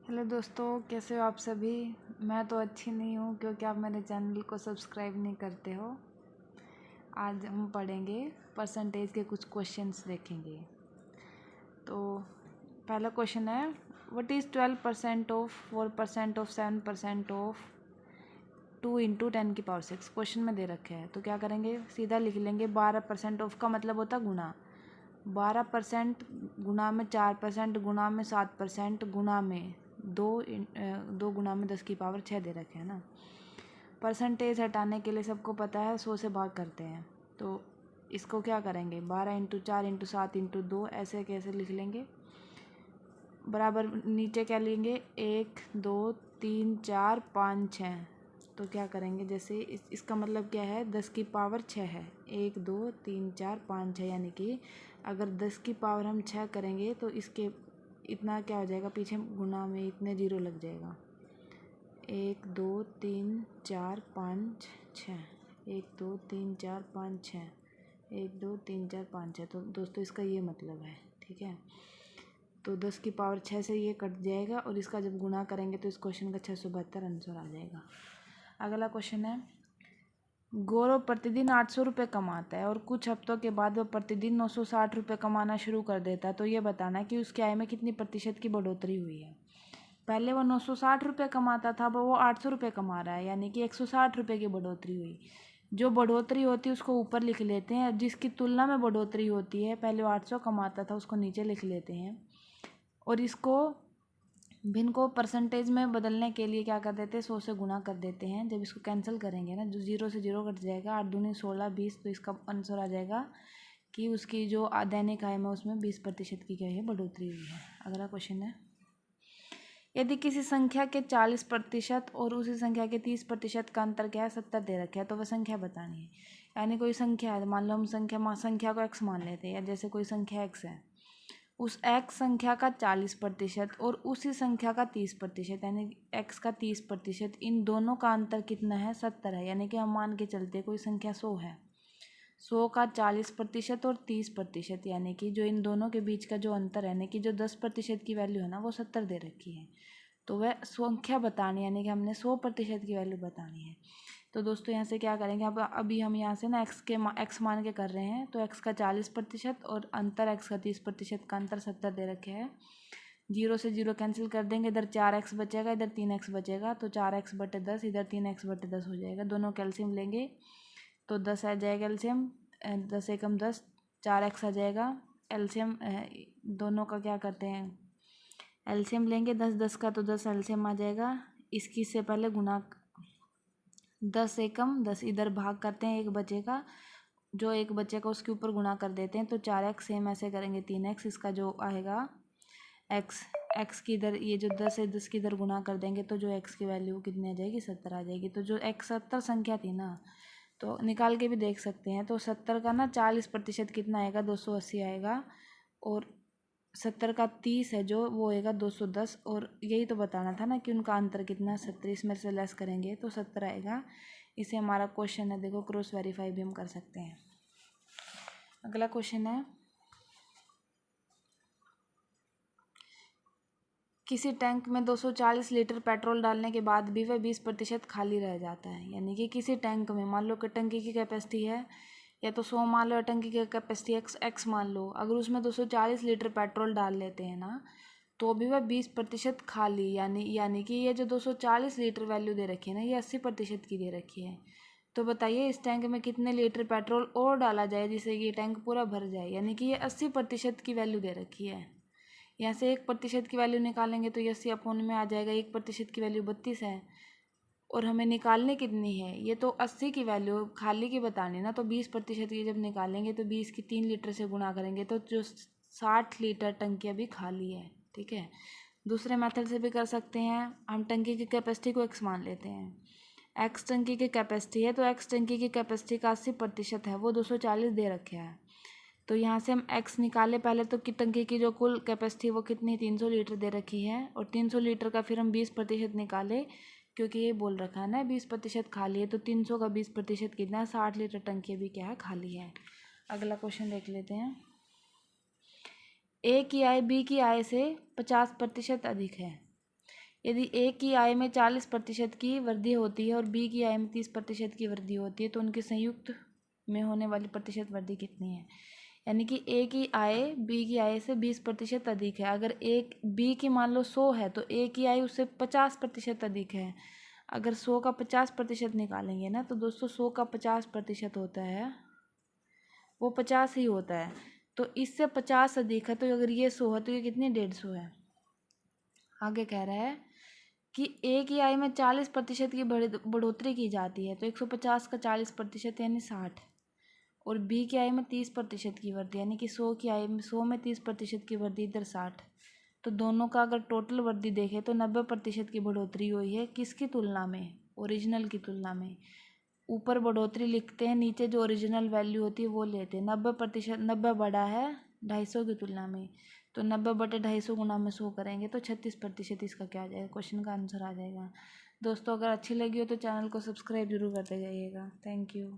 Hello दोस्तों, कैसे हो आप सभी। मैं तो अच्छी नहीं हूँ क्योंकि आप मेरे चैनल को सब्सक्राइब नहीं करते हो। आज हम पढ़ेंगे परसेंटेज के कुछ क्वेश्चंस देखेंगे। तो पहला क्वेश्चन है, what is 12% of 4% of 7% of 2 into 10⁶। Question में दे रखे हैं तो क्या करेंगे, सीधा लिख लेंगे। 12% ऑफ का मतलब होता गुना। 12% गुना में 4% गुना में 7% गुना में 2 गुना में 10⁶ दे रखे हैं ना। परसेंटेज हटाने के लिए सबको पता है 100 से भाग करते हैं। तो इसको क्या करेंगे, 12 इंटू 4 इंटू 7 इंटू 2 ऐसे कैसे लिख लेंगे। बराबर नीचे क्या लेंगे, 1 2 3 4 5 6। तो क्या करेंगे, जैसे इसका मतलब क्या है, 10⁶ है। 1 2 3 4 5 6 यानी कि अगर 10⁶ हम 6 करेंगे तो इसके इतना क्या हो जाएगा, पीछे गुना में इतने जीरो लग जाएगा। 1 2 3 4 5 6, 1 2 3 4 5 6, 1 2 3 4 5 6। तो दोस्तों इसका ये मतलब है, ठीक है। तो 10⁶ से ये कट जाएगा और इसका जब गुना करेंगे तो इस क्वेश्चन का 672 आंसर आ जाएगा। अगला क्वेश्चन है, गौरव प्रतिदिन 800 रुपये कमाता है और कुछ हफ्तों के बाद वह प्रतिदिन 960 रुपये कमाना शुरू कर देता है। तो ये बताना है कि उसकी आय में कितनी प्रतिशत की बढ़ोतरी हुई है। पहले वो 960 रुपये कमाता था, अब वो 800 रुपये कमा रहा है, यानी कि 160 रुपये की बढ़ोतरी हुई। जो बढ़ोतरी होती है उसको ऊपर लिख लेते हैं, जिसकी तुलना में बढ़ोतरी होती है, पहले वो 800 कमाता था उसको नीचे लिख लेते हैं। और इसको भिन्न को परसेंटेज में बदलने के लिए क्या कर देते हैं, 100 से गुना कर देते हैं। जब इसको कैंसिल करेंगे ना, जो 0 से 0 कट जाएगा, 8 दूनी 16 20। तो इसका आंसर आ जाएगा कि उसकी जो दैनिक आय में उसमें 20% की क्या है, बढ़ोतरी हुई है। अगला क्वेश्चन है, यदि किसी संख्या के 40% और उसी संख्या के 30% का अंतर क्या है, 70 दे रखे हैं, तो वह संख्या बतानी है। यानी कोई संख्या है, मान लो हम संख्या को x मान लेते हैं, या जैसे कोई संख्या x है, उस x संख्या का 40% और उसी संख्या का 30%, यानी x का 30%, इन दोनों का अंतर कितना है, 70 है। यानी कि हम मान के चलते कोई संख्या 100 है, 100 का 40% और 30%, यानी कि जो इन दोनों के बीच का जो अंतर है, यानी कि जो 10% की वैल्यू है ना, वो 70 दे रखी है। तो वह संख्या बतानी है, यानी कि हमने 100% की वैल्यू बतानी है। तो दोस्तों यहाँ से क्या करेंगे, अब अभी हम यहाँ से ना x मान के कर रहे हैं, तो x का 40% और अंतर x का 30% का अंतर 70 दे रखे हैं। 0 से 0 कैंसिल कर देंगे, इधर 4x बचेगा, इधर 3x बचेगा, तो 4x/10, इधर 3x/10 हो जाएगा। दोनों कैल्शियम लेंगे तो 10 आ जाएगा एलसीएम, 10 एकम 10, 4x आ जाएगा एलसीएम। दोनों का क्या करते हैं, एलसीएम लेंगे 10 10 का, तो 10 एलसीएम आ जाएगा। इसकी से पहले गुना, 10 एकम 10, इधर भाग करते हैं, एक बचेगा, जो एक बचेगा उसके ऊपर गुना कर देते हैं। तो 4x, सेम ऐसे करेंगे 3x, इसका जो आएगा x की इधर, ये जो 10 है 10 की इधर गुना कर देंगे, तो जो x की वैल्यू कितनी आ जाएगी, 70 आ जाएगी। तो जो x 70 संख्या थी ना, तो निकाल के भी देख सकते हैं। तो 70 का ना 40% कितना आएगा, 280 आएगा, और 70 का 30 है जो, वो आएगा 210। और यही तो बताना था ना कि उनका अंतर कितना है, 70। इसमें से लेस करेंगे तो 70 आएगा। इसे हमारा क्वेश्चन है, देखो क्रॉस वेरीफाई भी हम कर सकते हैं। अगला क्वेश्चन है, किसी टैंक में 240 लीटर पेट्रोल डालने के बाद भी वह 20% खाली रह जाता है। यानी कि किसी टैंक में, मान लो कि टंकी की कैपेसिटी है या तो 100 मान लो, या टंकी की कैपेसिटी x मान लो, अगर उसमें 240 लीटर पेट्रोल डाल लेते हैं ना, तो भी वह 20% खाली, यानी कि ये जो 240 लीटर वैल्यू दे रखी है ना, ये 80% की दे रखी है। तो बताइए इस टैंक में कितने लीटर पेट्रोल और डाला जाए जिससे ये टैंक पूरा भर जाए। यानी कि ये 80% की वैल्यू दे रखी है। यहाँ से 1% की वैल्यू निकालेंगे तो ये 80 में आ जाएगा। 1% की वैल्यू 32 है, और हमें निकालनी कितनी है, ये तो 80 की वैल्यू खाली की बतानी ना। तो 20% की जब निकालेंगे तो 20 की 3 लीटर से गुणा करेंगे, तो जो 60 लीटर टंकी अभी खाली है, ठीक है। दूसरे मेथड से भी कर सकते हैं, हम टंकी की कैपेसिटी को x मान लेते हैं। x टंकी की कैपेसिटी है, तो x टंकी की कैपेसिटी का 80% है, वो 240 दे रखे है। तो यहाँ से हम x निकाले पहले, तो कि टंकी की जो कुल कैपेसिटी वो कितनी, 300 लीटर दे रखी है, और 300 लीटर का फिर हम 20% निकाले, क्योंकि ये बोल रखा है ना 20% खाली है। तो 300 का 20% कितना है, 60 लीटर टंकी भी क्या है, खाली है। अगला क्वेश्चन देख लेते हैं, ए की आय बी की आय से 50% अधिक है। यदि ए की आय में 40% की वृद्धि होती है और बी की आय में 30% की वृद्धि होती है तो उनके संयुक्त में होने वाली प्रतिशत वृद्धि कितनी है। यानी कि ए की आय बी की आय से 20% अधिक है। अगर एक बी की मान लो 100 है तो ए की आय उससे 50% अधिक है। अगर 100 का 50% निकालेंगे ना तो दोस्तों 100 का 50% होता है वो 50 ही होता है। तो इससे 50 अधिक है तो अगर ये 100 है तो ये कितनी 150 है। आगे कह रहा है कि ए की आय में 40% की बढ़ोतरी की जाती है तो 150 का 40% यानी 60 और बी की आय में 30% की वृद्धि यानी कि 100 की आय में 100 में 30% की वृद्धि इधर 60। तो दोनों का अगर टोटल वृद्धि देखें तो 90% की बढ़ोतरी हुई है। किसकी तुलना में? ओरिजिनल की तुलना में। ऊपर बढ़ोतरी लिखते हैं, नीचे जो ओरिजिनल वैल्यू होती है वो लेते हैं। 90%, 90 बड़ा है 250 की तुलना में तो 90/250 गुना में 100 करेंगे तो 36% इसका क्या आ जाएगा, क्वेश्चन का आंसर आ जाएगा। दोस्तों अगर अच्छी लगी हो तो चैनल को सब्सक्राइब जरूर करते जाइएगा। Thank you.